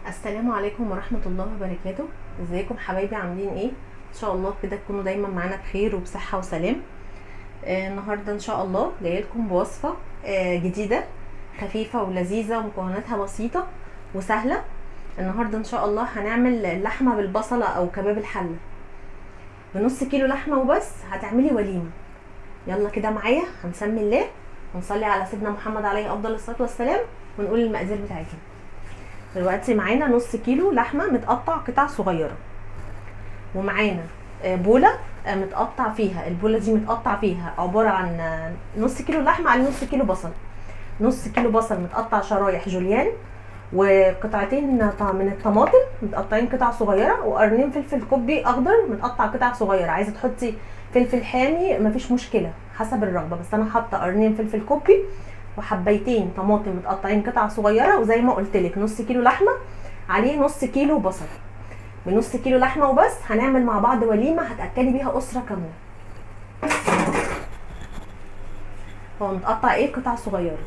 السلام عليكم ورحمة الله وبركاته. ازيكم حبايبي؟ عاملين ايه؟ ان شاء الله كده تكونوا دايما معانا بخير وبصحة وسلام. النهاردة ان شاء الله جايه لكم بوصفة جديدة خفيفة ولذيذة ومكوناتها بسيطة وسهلة. النهاردة ان شاء الله هنعمل لحمة بالبصلة او كباب الحلة بنص كيلو لحمة وبس. هتعملي وليمة. يلا كده معايا، هنسمي الله ونصلي على سيدنا محمد عليه افضل الصلاة والسلام ونقول المقادير بتاعتنا. دلوقتي معانا نص كيلو لحمه متقطع قطع صغيره، ومعانا بوله متقطع فيها، البوله دي متقطع فيها عباره عن نص كيلو لحمه على نص كيلو بصل. نص كيلو بصل متقطع شرايح جوليان، وقطعتين من الطماطم متقطعين قطع صغيره، وقرنين فلفل كوبي اخضر متقطع قطع صغيره. عايزه تحطي فلفل حامي مفيش مشكله حسب الرغبه، بس انا حاطه قرنين فلفل كوبي وحبيتين طماطم متقطعين قطع صغيره. وزي ما قلت لك نص كيلو لحمه عليه نص كيلو بصل. بنص كيلو لحمه وبس هنعمل مع بعض وليمه هتاكلي بيها اسره كامله. هو متقطع ايه؟ قطع صغيره.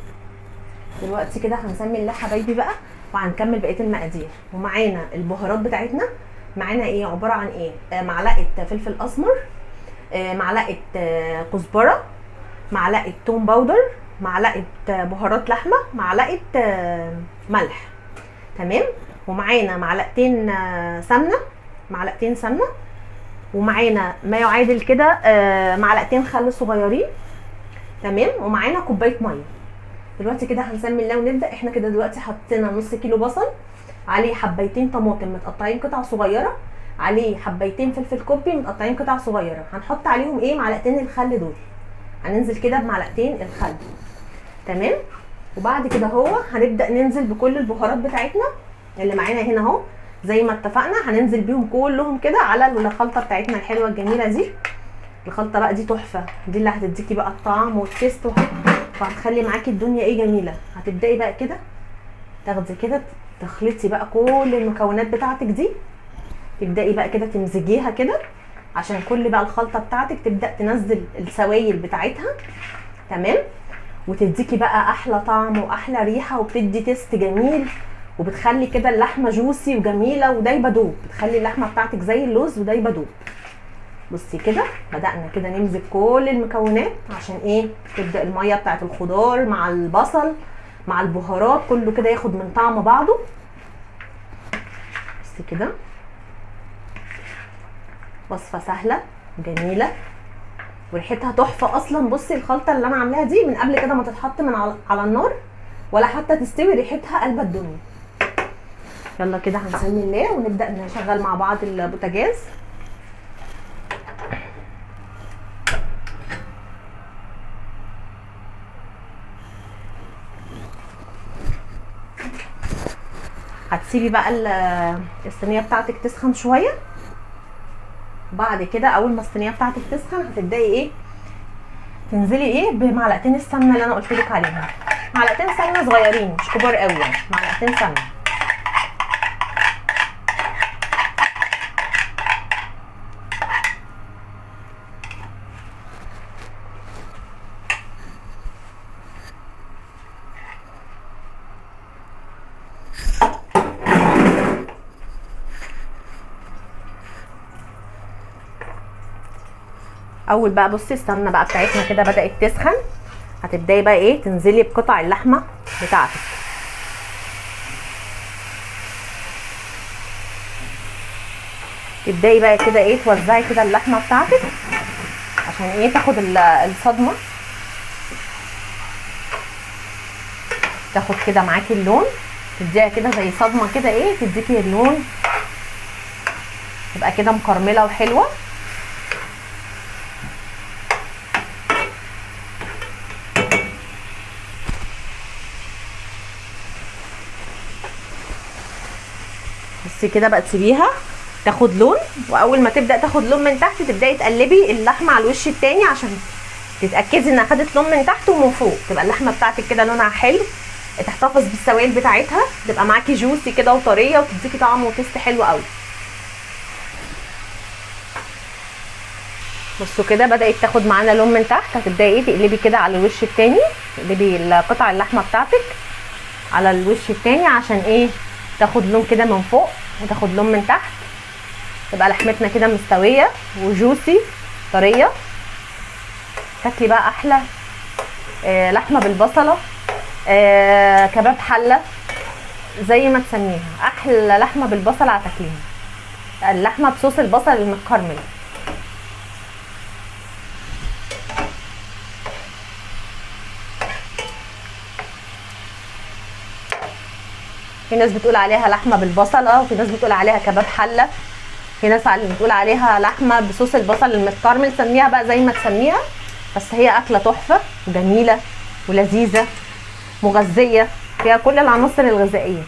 دلوقتي كده هنسمي الله حبايبي بقى وهنكمل بقيه المقادير. ومعانا البهارات بتاعتنا، معانا ايه؟ عباره عن ايه؟ معلقه فلفل اسمر، معلقه كزبره، معلقه توم باودر، معلقه بهارات لحمه، معلقه ملح. تمام. ومعانا معلقتين سمنه، معلقتين سمنه، ومعانا ما يعادل كده معلقتين خل صغيرين. تمام. ومعانا كوبايه ميه. دلوقتي كده هنسمي الله ونبدا. احنا كده دلوقتي حطينا نص كيلو بصل، عليه حبيتين طماطم متقطعين قطع صغيره، عليه حبيتين فلفل كوبي متقطعين قطع صغيره. هنحط عليهم ايه؟ معلقتين الخل دول. هننزل كده بمعلقتين الخل. تمام. وبعد كده هنبدا ننزل بكل البهارات بتاعتنا اللي معانا هنا اهو. زي ما اتفقنا هننزل بيهم كلهم كده على الخلطه بتاعتنا الحلوه الجميله دي. الخلطه بقى دي تحفه، دي اللي هتديكي بقى الطعم والتيست وهتخلي معاكي الدنيا ايه جميله. هتبداي بقى كده تاخدي كده تخلطي بقى كل المكونات بتاعتك دي، تبداي بقى كده تمزجيها كده عشان كل بقى الخلطه بتاعتك تبدا تنزل السوائل بتاعتها. تمام. وتديكي بقى احلى طعم واحلى ريحه وبتدي تيست جميل، وبتخلي كده اللحمه جوسي وجميله ودايبه دوب. بتخلي اللحمه بتاعتك زي اللوز ودايبه دوب. بصي كده بدأنا كده نمزج كل المكونات عشان ايه؟ تبدأ الميه بتاعت الخضار مع البصل مع البهارات كله كده ياخد من طعم بعضه. بصي كده وصفه سهله جميله وريحتها تحفه اصلا. بصي الخلطه اللي انا عاملاها دي من قبل كده ما تتحط من على النار ولا حتى تستوي، ريحتها قلب الدنيا. يلا كده هنسمي الله ونبدا نشغل مع بعض البوتاجاز. هتسيبي بقى الصينيه بتاعتك تسخن شويه. بعد كده اول ما الصينيه بتاعتك تسخن هتبداي ايه؟ تنزلي ايه؟ بمعلقتين السمنه اللي انا قلت لك عليهم. معلقتين سمنه صغيرين مش كبار قوي يعني، معلقتين سمنه. اول بقى بصي السمنه بقى بتاعتنا كده بدات تسخن، هتبداي بقى ايه؟ تنزلي بقطع اللحمه بتاعتك. تبداي بقى كده ايه؟ توزعي كده اللحمه بتاعتك عشان ايه؟ تاخد الصدمه، تاخد كده معاكي اللون، تديها كده زي صدمه كده ايه؟ تديكي اللون تبقى كده مكرمله وحلوه. بصي كده بقى تسيبيها تاخد لون، واول ما تبدا تاخد لون من تحت تبداي تقلبي اللحمه على الوش التاني عشان تتاكدي انها خدت لون من تحت ومن فوق. تبقى اللحمه بتاعتك كده لونها حلو، تحتفظ بالسوائل بتاعتها، تبقى معاكي جوسي كده وطريه وتديكي طعم وتيست حلو قوي. بصوا كده بدات تاخد معانا لون من تحت. هتبداي ايه؟ تقلبي كده على الوش التاني، تقلبي قطع اللحمه بتاعتك على الوش التاني عشان ايه؟ تاخد لون كده من فوق وتاخد لون من تحت، تبقى لحمتنا كده مستويه وجوسي طريه. تاكلي بقى احلى لحمه بالبصله، كباب حله، زي ما تسميها، احلى لحمه بالبصل هتاكليها، اللحمه بصوص البصل المتكرمل. في ناس بتقول عليها لحمه بالبصله، وفي ناس بتقول عليها كباب حله، في ناس بتقول عليها لحمه بصوص البصل المتكرمل. سميها بقى زي ما تسميها، بس هي اكله تحفه وجميله ولذيذه مغذيه، فيها كل العناصر الغذائيه،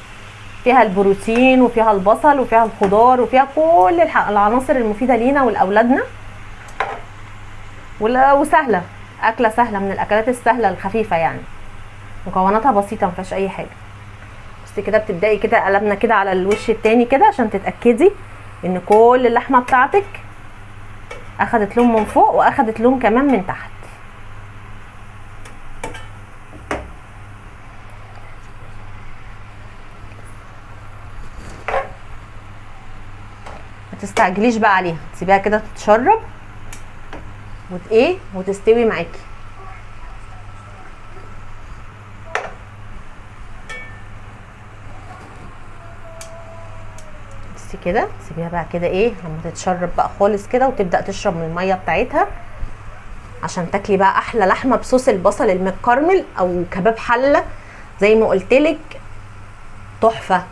فيها البروتين وفيها البصل وفيها الخضار وفيها كل العناصر المفيده لينا ولاولادنا، وسهله، اكله سهله من الاكلات السهله الخفيفه يعني، مكوناتها بسيطه ما فيهاش اي حاجه. بس كده بتبداي كده قلبنا كده على الوش التاني كده عشان تتاكدي ان كل اللحمه بتاعتك اخدت لون من فوق واخدت لون كمان من تحت. ما تستعجليش بقى عليها، تسيبيها كده تتشرب وتستوي معاكي. كده تسيبيها بقى كده لما تتشرب بقى خالص كده وتبدا تشرب من الميه بتاعتها، عشان تاكلي بقى احلى لحمه بصوص البصل المتكرمل او كباب حله زي ما قلتلك، تحفه.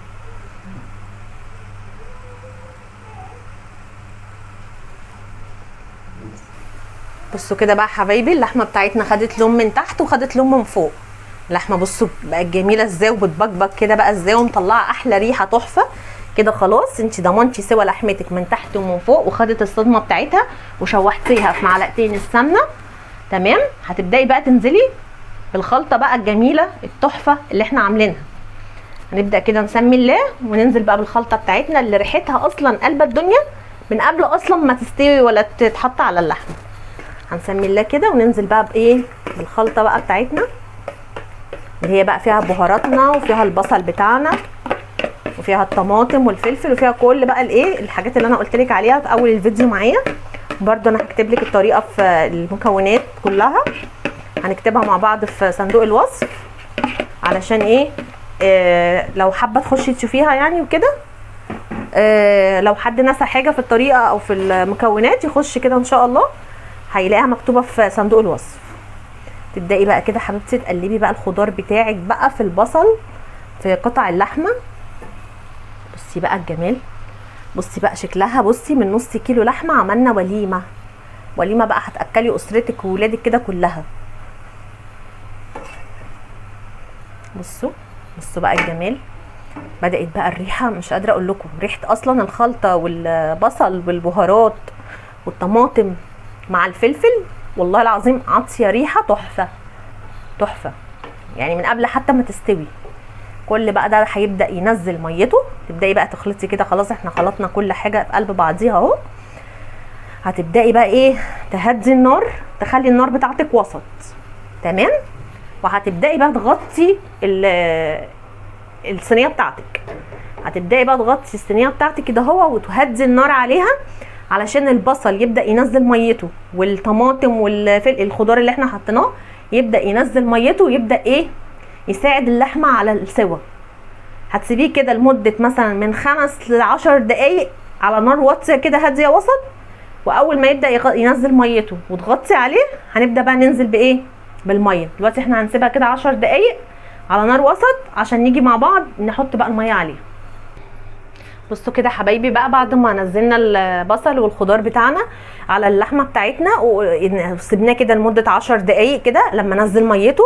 بصوا كده بقى حبايبي، اللحمه بتاعتنا خدت لون من تحت وخدت لون من فوق. اللحمه بصوا بقت جميله ازاي وبتبقبق كده بقى ازاي ومطلعه احلى ريحه تحفه كده. خلاص انت ضمنتي سوى لحمتك من تحت ومن فوق وخدت الصدمه بتاعتها وشوحتيها في معلقتين السمنه. تمام، هتبداي بقى تنزلي بالخلطه بقى الجميله التحفه اللي احنا عاملينها. هنبدا كده نسمي الله وننزل بقى بالخلطه بتاعتنا اللي ريحتها اصلا قلبة الدنيا من قبل اصلا ما تستوي ولا تتحط على اللحمه. هنسمي الله كده وننزل بقى بالخلطه بقى بتاعتنا اللي هي بقى فيها بهاراتنا وفيها البصل بتاعنا وفيها الطماطم والفلفل وفيها كل بقى الحاجات اللي انا قلت لك عليها في اول الفيديو معايا. برده انا هكتب لك الطريقه في المكونات كلها، هنكتبها مع بعض في صندوق الوصف علشان لو حابه تخشي تشوفيها يعني وكده. لو حد نسى حاجه في الطريقه او في المكونات يخش كده ان شاء الله هيلاقيها مكتوبه في صندوق الوصف. تبداي بقى كده حبيبتي تقلبي بقى الخضار بتاعك بقى في البصل في قطع اللحمه. بصي بقى الجمال، بصي بقى شكلها، بصي من نص كيلو لحمه عملنا وليمه بقى هتاكلي اسرتك وولادك كده كلها. بصوا بقى الجمال، بدات بقى الريحه مش قادره اقول لكم، ريحه اصلا الخلطه والبصل والبهارات والطماطم مع الفلفل والله العظيم عاطيه ريحه تحفه يعني من قبل حتى ما تستوي. كل بقى ده هيبدا ينزل ميته، تبداي بقى تخلطي كده. خلاص احنا خلطنا كل حاجه في قلب بعضيها اهو. هتبداي بقى تهدي النار، تخلي النار بتاعتك وسط. تمام، وهتبداي بقى تغطي الصينيه بتاعتك. هتبداي بقى تغطي الصينيه بتاعتك كده اهو وتهدي النار عليها علشان البصل يبدا ينزل ميته والطماطم والخضار اللي احنا حطيناه يبدا ينزل ميته ويبدا يساعد اللحمه على السوا. هتسيبيه كده لمده مثلا من 5 ل 10 دقايق على نار واطيه كده هاديه وسط، واول ما يبدا ينزل ميته وتغطي عليه هنبدا بقى ننزل بالميه. دلوقتي احنا هنسيبها كده 10 دقايق على نار وسط عشان نيجي مع بعض نحط بقى الميه عليه. بصوا كده حبايبي بقى بعد ما نزلنا البصل والخضار بتاعنا على اللحمه بتاعتنا وسيبناه كده لمده 10 دقايق كده، لما نزل ميته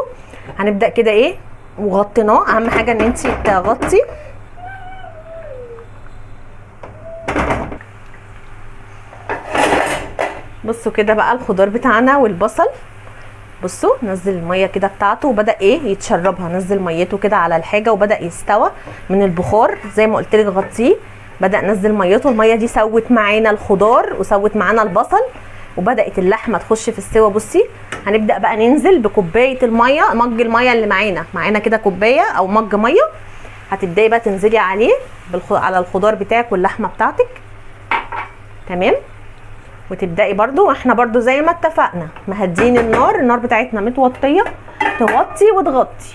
هنبدا كده وغطيناه. اهم حاجه ان انت تغطي. بصوا كده بقى الخضار بتاعنا والبصل، بصوا نزل الميه كده بتاعته وبدا يتشربها، نزل ميته كده على الحاجه وبدا يستوى من البخار زي ما قلت لك. غطيه، بدا نزل ميته، الميه دي سوت معانا الخضار وسوت معانا البصل وبدات اللحمه تخش في السوا. بصي هنبدا بقى ننزل بكوبايه الميه، مج الميه اللي معانا كده كوبايه او مج ميه. هتبداي بقى تنزلي عليه على الخضار بتاعك واللحمه بتاعتك. تمام. وتبداي برضو، احنا برضو زي ما اتفقنا مهدين النار بتاعتنا متوطيه، توطي وتغطي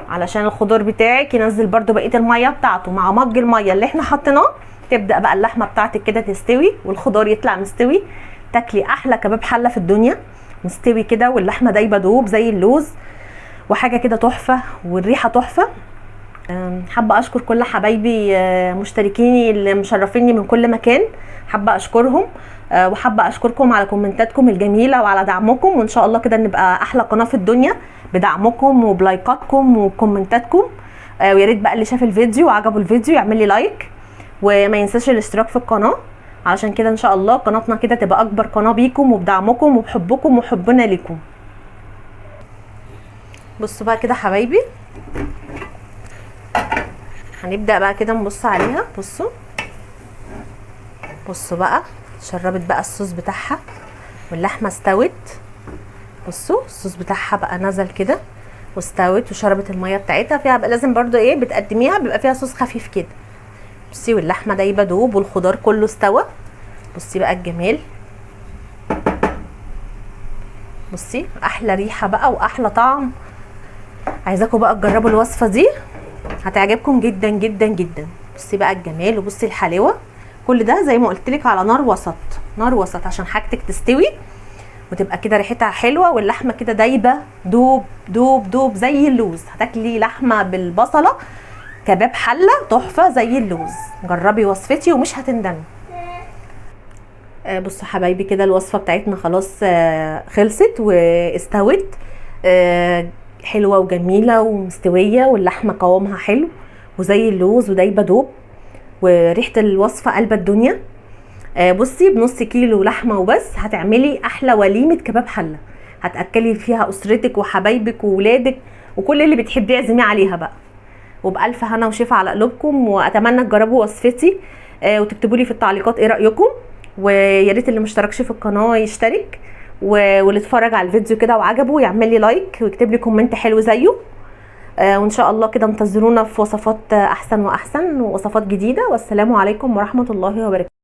علشان الخضار بتاعك ينزل برضو بقيه الميه بتاعته مع مج الميه اللي احنا حطيناه. تبدا بقى اللحمه بتاعتك كده تستوي والخضار يطلع مستوي، تاكلي احلى كباب حله في الدنيا مستوي كده واللحمه دايبه دوب زي اللوز، وحاجه كده تحفه والريحه تحفه. حابه اشكر كل حبايبي مشتركيني اللي مشرفيني من كل مكان، حابه اشكرهم، وحابه اشكركم على كومنتاتكم الجميله وعلى دعمكم، وان شاء الله كده نبقى احلى قناه في الدنيا بدعمكم وبلايكاتكم وكومنتاتكم. ويا ريت بقى اللي شاف الفيديو وعجبه الفيديو يعمل لي لايك، وما ينساش الاشتراك في القناه، علشان كده ان شاء الله قناتنا كده تبقى اكبر قناه بيكم وبدعمكم وبحبكم وحبنا ليكم. بصوا بقى كده حبايبي، هنبدا بقى كده نبص عليها. بصوا بقى شربت بقى الصوص بتاعها واللحمه استوت. بصوا الصوص بتاعها بقى نزل كده واستوت وشربت الميه بتاعتها. فيها بقى لازم برضو ايه بتقدميها بيبقى فيها صوص خفيف كده. بصي واللحمه دايبه دوب والخضار كله استوى. بصي بقى الجمال، بصي احلى ريحه بقى واحلى طعم. عايزاكم بقى تجربوا الوصفه دي هتعجبكم جدا جدا جدا. بصي بقى الجمال وبصي الحلاوه. كل ده زي ما قلت لك على نار وسط عشان حاجتك تستوي وتبقى كده ريحتها حلوه واللحمه كده دايبه دوب دوب دوب زي اللوز. هتاكلي لحمه بالبصله كباب حله تحفه زي اللوز. جربي وصفتي ومش هتندمي. بصوا حبايبي كده الوصفه بتاعتنا خلاص خلصت واستوت، حلوه وجميله ومستويه واللحمه قوامها حلو وزي اللوز ودايبه دوب وريحه الوصفه قلبه الدنيا. بصي بنص كيلو لحمه وبس هتعملي احلى وليمه كباب حله، هتاكلي فيها اسرتك وحبايبك وولادك وكل اللي بتحبيه اعزميه عليها بقى. وبالف هنا وشفا على قلوبكم، واتمنى تجربوا وصفتي وتكتبوا لي في التعليقات ايه رايكم. ويا ريت اللي مشتركش في القناه يشترك، واللي اتفرج على الفيديو كده وعجبه يعمل لي لايك ويكتب لي كومنت حلو زيه. وان شاء الله كده انتظرونا في وصفات احسن واحسن ووصفات جديده. والسلام عليكم ورحمه الله وبركاته.